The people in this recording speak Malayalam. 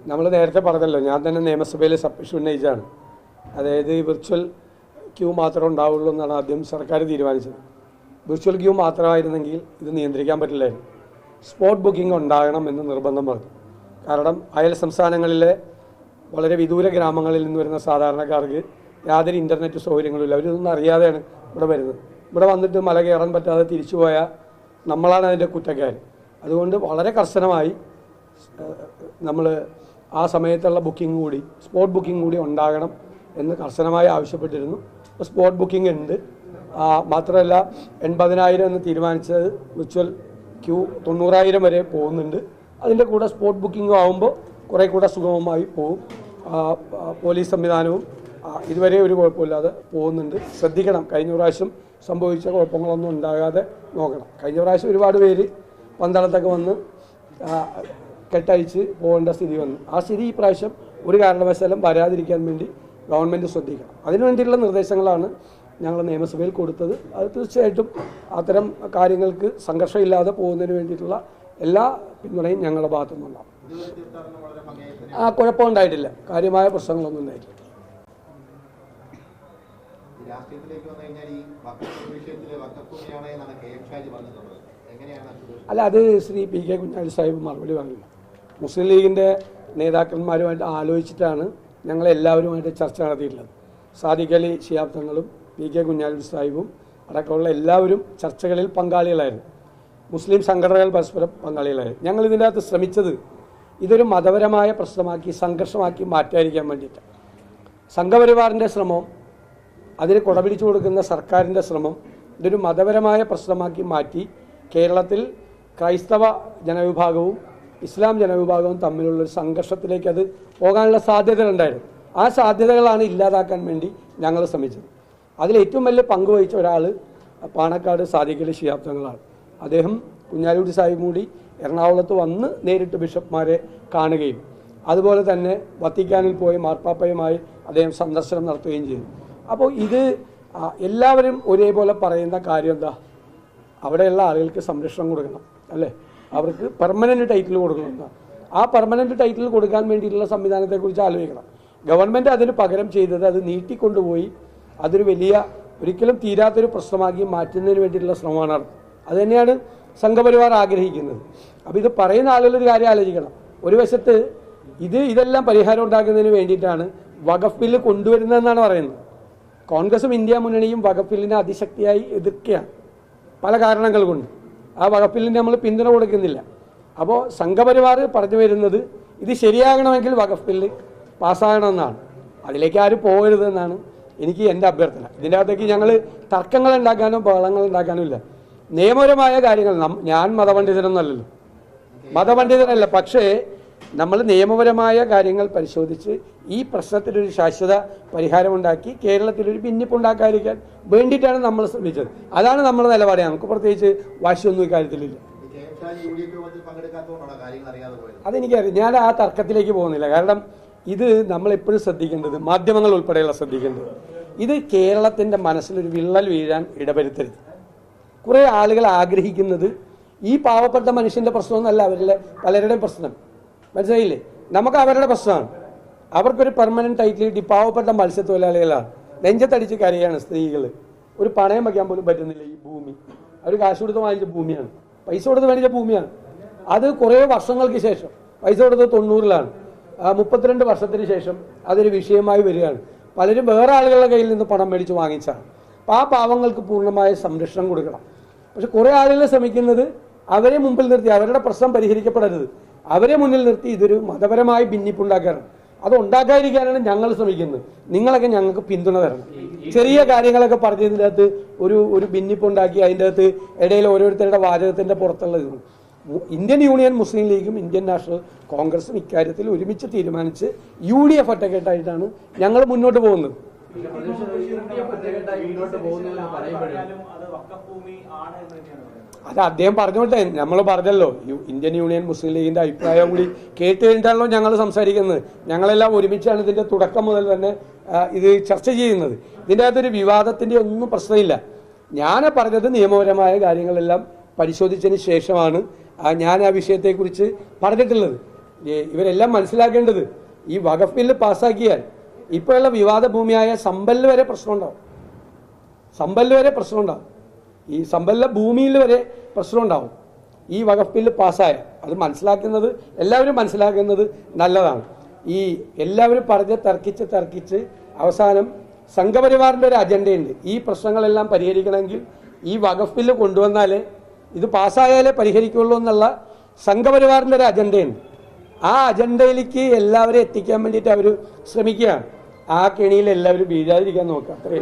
നമ്മൾ നേരത്തെ പറഞ്ഞല്ലോ, ഞാൻ തന്നെ നിയമസഭയിൽ സബ്മിഷൻ ഉന്നയിച്ചാണ്. അതായത് ഈ വിർച്വൽ ക്യൂ മാത്രമേ ഉണ്ടാവുള്ളൂ എന്നാണ് ആദ്യം സർക്കാർ തീരുമാനിച്ചത്. വിർച്വൽ ക്യൂ മാത്രമായിരുന്നെങ്കിൽ ഇത് നിയന്ത്രിക്കാൻ പറ്റില്ലായിരുന്നു. സ്പോട്ട് ബുക്കിംഗ് ഉണ്ടാകണം എന്ന് നിർബന്ധം പറഞ്ഞു. കാരണം അയൽ സംസ്ഥാനങ്ങളിലെ വളരെ വിദൂര ഗ്രാമങ്ങളിൽ നിന്ന് വരുന്ന സാധാരണക്കാർക്ക് യാതൊരു ഇൻ്റർനെറ്റ് സൗകര്യങ്ങളുമില്ല. അവരിതൊന്നും അറിയാതെയാണ് ഇവിടെ വരുന്നത്. ഇവിടെ വന്നിട്ട് മല കയറാൻ പറ്റാതെ തിരിച്ചു പോയാൽ നമ്മളാണ് അതിൻ്റെ കുറ്റക്കാർ. അതുകൊണ്ട് വളരെ കർശനമായി നമ്മൾ ആ സമയത്തുള്ള ബുക്കിംഗ് കൂടി, സ്പോട്ട് ബുക്കിംഗ് കൂടി ഉണ്ടാകണം എന്ന് കർശനമായി ആവശ്യപ്പെട്ടിരുന്നു. ഇപ്പോൾ സ്പോട്ട് ബുക്കിംഗ് ഉണ്ട്. മാത്രമല്ല 80,000 എന്ന് തീരുമാനിച്ചത് വിർച്വൽ ക്യൂ 90,000 വരെ പോകുന്നുണ്ട്. അതിൻ്റെ കൂടെ സ്പോട്ട് ബുക്കിംഗ് ആകുമ്പോൾ കുറേ കൂടെ സുഗമമായി പോകും. പോലീസ് സംവിധാനവും ഇതുവരെ ഒരു കുഴപ്പമില്ലാതെ പോകുന്നുണ്ട്. ശ്രദ്ധിക്കണം, കഴിഞ്ഞ പ്രാവശ്യം സംഭവിച്ച കുഴപ്പങ്ങളൊന്നും ഉണ്ടാകാതെ നോക്കണം. കഴിഞ്ഞ പ്രാവശ്യം ഒരുപാട് പേര് പന്തളത്തൊക്കെ വന്ന് കെട്ടഴിച്ച് പോകേണ്ട സ്ഥിതി വന്നു. ആ സ്ഥിതി ഈ പ്രാവശ്യം ഒരു കാരണവശാലും വരാതിരിക്കാൻ വേണ്ടി ഗവൺമെൻറ് ശ്രദ്ധിക്കണം. അതിനുവേണ്ടിയുള്ള നിർദ്ദേശങ്ങളാണ് ഞങ്ങൾ നിയമസഭയിൽ കൊടുത്തത്. അത് തീർച്ചയായിട്ടും അത്തരം കാര്യങ്ങൾക്ക് സംഘർഷമില്ലാതെ പോകുന്നതിന് വേണ്ടിയിട്ടുള്ള എല്ലാ പിന്തുണയും ഞങ്ങളുടെ ഭാഗത്തു നിന്നുണ്ടാകും. കുഴപ്പമുണ്ടായിട്ടില്ല, കാര്യമായ പ്രശ്നങ്ങളൊന്നും ഉണ്ടായിട്ടില്ല. അല്ല, അത് ശ്രീ പി കെ കുഞ്ഞാലി സാഹിബ് മറുപടി പറഞ്ഞില്ല. മുസ്ലിം ലീഗിൻ്റെ നേതാക്കന്മാരുമായിട്ട് ആലോചിച്ചിട്ടാണ് ഞങ്ങളെല്ലാവരുമായിട്ട് ചർച്ച നടത്തിയിട്ടുള്ളത്. സാദിഖ് അലി ശിഹാബ് തങ്ങളും പി കെ കുഞ്ഞാലി സാഹിബും അടക്കമുള്ള എല്ലാവരും ചർച്ചകളിൽ പങ്കാളികളായിരുന്നു. മുസ്ലിം സംഘടനകൾ പരസ്പരം പങ്കാളികളായിരുന്നു. ഞങ്ങൾ ഇതിൻ്റെ അകത്ത് ശ്രമിച്ചത് ഇതൊരു മതപരമായ പ്രശ്നമാക്കി സംഘർഷമാക്കി മാറ്റാതിരിക്കാൻ വേണ്ടിയിട്ട്. സംഘപരിവാറിൻ്റെ ശ്രമം, അതിന് കൊടപിടിച്ചു കൊടുക്കുന്ന സർക്കാരിൻ്റെ ശ്രമം ഇതൊരു മതപരമായ പ്രശ്നമാക്കി മാറ്റി കേരളത്തിൽ ക്രൈസ്തവ ജനവിഭാഗവും ഇസ്ലാം ജനവിഭാഗവും തമ്മിലുള്ളൊരു സംഘർഷത്തിലേക്ക് അത് പോകാനുള്ള സാധ്യതകളുണ്ടായിരുന്നു. ആ സാധ്യതകളാണ് ഇല്ലാതാക്കാൻ വേണ്ടി ഞങ്ങൾ ശ്രമിച്ചത്. അതിലേറ്റവും വലിയ പങ്കുവഹിച്ച ഒരാൾ പാണക്കാട് സാദിഖ് അലി ശിഹാബ് തങ്ങളാണ്. അദ്ദേഹം കുഞ്ഞാലിക്കുട്ടി സാഹിബ് കൂടി എറണാകുളത്ത് വന്ന് നേരിട്ട് ബിഷപ്പ്മാരെ കാണുകയും അതുപോലെ തന്നെ വത്തിക്കാനിൽ പോയി മാർപ്പാപ്പയുമായി അദ്ദേഹം സന്ദർശനം നടത്തുകയും ചെയ്തു. അപ്പോൾ ഇത് എല്ലാവരും ഒരേപോലെ പറയുന്ന കാര്യം എന്താ? അവിടെയുള്ള ആളുകൾക്ക് സംരക്ഷണം കൊടുക്കണം, അല്ലേ? അവർക്ക് പെർമനൻറ്റ് ടൈറ്റിൽ കൊടുക്കണം. ആ പെർമനൻറ്റ് ടൈറ്റിൽ കൊടുക്കാൻ വേണ്ടിയിട്ടുള്ള സംവിധാനത്തെക്കുറിച്ച് ആലോചിക്കണം. ഗവൺമെൻറ് അതിന് പകരം ചെയ്തത് അത് നീട്ടിക്കൊണ്ടുപോയി അതൊരു വലിയ ഒരിക്കലും തീരാത്തൊരു പ്രശ്നമാക്കി മാറ്റുന്നതിന് വേണ്ടിയിട്ടുള്ള ശ്രമമാണ് നടത്തുന്നത്. അതുതന്നെയാണ് സംഘപരിവാർ ആഗ്രഹിക്കുന്നത്. അപ്പോൾ ഇത് പറയുന്ന ആളുകളൊരു കാര്യം ആലോചിക്കണം. ഒരു വശത്ത് ഇതെല്ലാം പരിഹാരം ഉണ്ടാക്കുന്നതിന് വേണ്ടിയിട്ടാണ് വഖഫ് ബില്ല് കൊണ്ടുവരുന്നതെന്നാണ് പറയുന്നത്. കോൺഗ്രസും ഇന്ത്യ മുന്നണിയും വഖഫ് ബില്ലിനെ അതിശക്തിയായി എതിർക്കുകയാണ് പല കാരണങ്ങൾ കൊണ്ട്. ആ വഖഫ് ബില്ലിന് നമ്മൾ പിന്തുണ കൊടുക്കുന്നില്ല. അപ്പോൾ സംഘപരിവാർ പറഞ്ഞു വരുന്നത് ഇത് ശരിയാകണമെങ്കിൽ വഖഫ് ബില്ല് പാസ്സാകണമെന്നാണ്. അതിലേക്ക് ആരും പോകരുതെന്നാണ് എനിക്ക് എൻ്റെ അഭ്യർത്ഥന. ഇതിൻ്റെ അകത്തേക്ക് ഞങ്ങൾ തർക്കങ്ങൾ ഉണ്ടാക്കാനോ ബഹളങ്ങൾ ഉണ്ടാക്കാനോ ഇല്ല. നിയമപരമായ കാര്യങ്ങൾ, ഞാൻ മതപണ്ഡിതനൊന്നുമല്ലല്ലോ, മതപണ്ഡിതനല്ല. പക്ഷേ നമ്മൾ നിയമപരമായ കാര്യങ്ങൾ പരിശോധിച്ച് ഈ പ്രശ്നത്തിനൊരു ശാശ്വത പരിഹാരമുണ്ടാക്കി കേരളത്തിലൊരു ഭിന്നിപ്പുണ്ടാക്കാതിരിക്കാൻ വേണ്ടിയിട്ടാണ് നമ്മൾ ശ്രമിച്ചത്. അതാണ് നമ്മുടെ നിലപാട്. നമുക്ക് പ്രത്യേകിച്ച് വാശിയൊന്നും ഇക്കാര്യത്തിലില്ല. അതെനിക്കറിയാം. ഞാൻ ആ തർക്കത്തിലേക്ക് പോകുന്നില്ല. കാരണം ഇത് നമ്മളെപ്പോഴും ശ്രദ്ധിക്കേണ്ടത്, മാധ്യമങ്ങൾ ഉൾപ്പെടെയുള്ള ശ്രദ്ധിക്കേണ്ടത്, ഇത് കേരളത്തിൻ്റെ മനസ്സിലൊരു വിള്ളൽ വീഴാൻ ഇടവരുത്തരുത്. കുറേ ആളുകൾ ആഗ്രഹിക്കുന്നത് ഈ പാവപ്പെട്ട മനുഷ്യൻ്റെ പ്രശ്നമൊന്നുമല്ല അവരിലെ പലരുടെയും പ്രശ്നം. മനസ്സിലായില്ലേ? നമുക്ക് അവരുടെ പ്രശ്നമാണ്. അവർക്കൊരു പെർമനൻറ്റ് ടൈറ്റിൽ കിട്ടി. പാവപ്പെട്ട മത്സ്യത്തൊഴിലാളികളാണ്, നെഞ്ചത്തടിച്ച് കരയാണ് സ്ത്രീകൾ. ഒരു പണയം വയ്ക്കാൻ പോലും പറ്റുന്നില്ല. ഈ ഭൂമി അവർ കാശ് കൊടുത്ത് വാങ്ങിച്ച ഭൂമിയാണ്, പൈസ കൊടുത്ത് മേടിച്ച ഭൂമിയാണ്. അത് കുറേ വർഷങ്ങൾക്ക് ശേഷം, പൈസ കൊടുത്തത് 90-ലാണ്, 32 വർഷത്തിന് ശേഷം അതൊരു വിഷയമായി വരികയാണ്. പലരും വേറെ ആളുകളുടെ കയ്യിൽ നിന്ന് പണം മേടിച്ച് വാങ്ങിച്ചാണ്. അപ്പോൾ ആ പാവങ്ങൾക്ക് പൂർണ്ണമായ സംരക്ഷണം കൊടുക്കണം. പക്ഷെ കുറേ ആളുകൾ ശ്രമിക്കുന്നത് അവരെ മുമ്പിൽ നിർത്തി, അവരുടെ പ്രശ്നം പരിഹരിക്കപ്പെടരുത്, അവരെ മുന്നിൽ നിർത്തി ഇതൊരു മതപരമായി ഭിന്നിപ്പുണ്ടാക്കാനാണ്. അത് ഉണ്ടാക്കാതിരിക്കാനാണ് ഞങ്ങൾ ശ്രമിക്കുന്നത്. നിങ്ങളൊക്കെ ഞങ്ങൾക്ക് പിന്തുണ തരണം. ചെറിയ കാര്യങ്ങളൊക്കെ പറഞ്ഞതിൻ്റെ അകത്ത് ഒരു ഭിന്നിപ്പുണ്ടാക്കി അതിൻ്റെ അകത്ത് ഇടയിൽ ഓരോരുത്തരുടെ വാചകത്തിൻ്റെ പുറത്തുള്ള ഇത്. ഇന്ത്യൻ യൂണിയൻ മുസ്ലിം ലീഗും ഇന്ത്യൻ നാഷണൽ കോൺഗ്രസും ഇക്കാര്യത്തിൽ ഒരുമിച്ച് തീരുമാനിച്ച് UDF ഒറ്റക്കെട്ടായിട്ടാണ് ഞങ്ങൾ മുന്നോട്ട് പോകുന്നത്. അത് അദ്ദേഹം പറഞ്ഞോട്ടെ. നമ്മൾ പറഞ്ഞല്ലോ, ഇന്ത്യൻ യൂണിയൻ മുസ്ലിം ലീഗിൻ്റെ അഭിപ്രായം കൂടി കേട്ട് കഴിഞ്ഞിട്ടാണല്ലോ ഞങ്ങൾ സംസാരിക്കുന്നത്. ഞങ്ങളെല്ലാം ഒരുമിച്ചാണ് ഇതിൻ്റെ തുടക്കം മുതൽ തന്നെ ഇത് ചർച്ച ചെയ്യുന്നത്. ഇതിൻ്റെ അകത്തൊരു വിവാദത്തിൻ്റെ ഒന്നും പ്രശ്നമില്ല. ഞാൻ പറഞ്ഞത് നിയമപരമായ കാര്യങ്ങളെല്ലാം പരിശോധിച്ചതിന് ശേഷമാണ് ഞാൻ ആ വിഷയത്തെക്കുറിച്ച് പറഞ്ഞിട്ടുള്ളത്. ഇവരെല്ലാം മനസ്സിലാക്കേണ്ടത് ഈ വഖഫ് ബില്ല് പാസ്സാക്കിയാൽ ഇപ്പോഴുള്ള വിവാദ ഭൂമിയായ സമ്പലിൽ വരെ പ്രശ്നമുണ്ടാവും. ഈ സമ്പലിലെ ഭൂമിയിൽ വരെ പ്രശ്നമുണ്ടാവും ഈ വഖഫ് ബില്ല് പാസ്സായ. അത് എല്ലാവരും മനസ്സിലാക്കുന്നത് നല്ലതാണ്. ഈ എല്ലാവരും പറഞ്ഞ് തർക്കിച്ച് അവസാനം സംഘപരിവാറിൻ്റെ ഒരു അജണ്ടയുണ്ട്. ഈ പ്രശ്നങ്ങളെല്ലാം പരിഹരിക്കണമെങ്കിൽ ഈ വഖഫ് ബില്ല് കൊണ്ടുവന്നാലേ ഇത് പാസ്സായാലേ പരിഹരിക്കുള്ളൂ എന്നുള്ള സംഘപരിവാറിൻ്റെ ഒരു അജണ്ടയുണ്ട്. ആ അജണ്ടയിലേക്ക് എല്ലാവരും എത്തിക്കാൻ വേണ്ടിയിട്ട് അവർ ശ്രമിക്കുകയാണ്. ആ കെണിയിൽ എല്ലാവരും വീഴാതിരിക്കാൻ നോക്കുക. അത്രയേ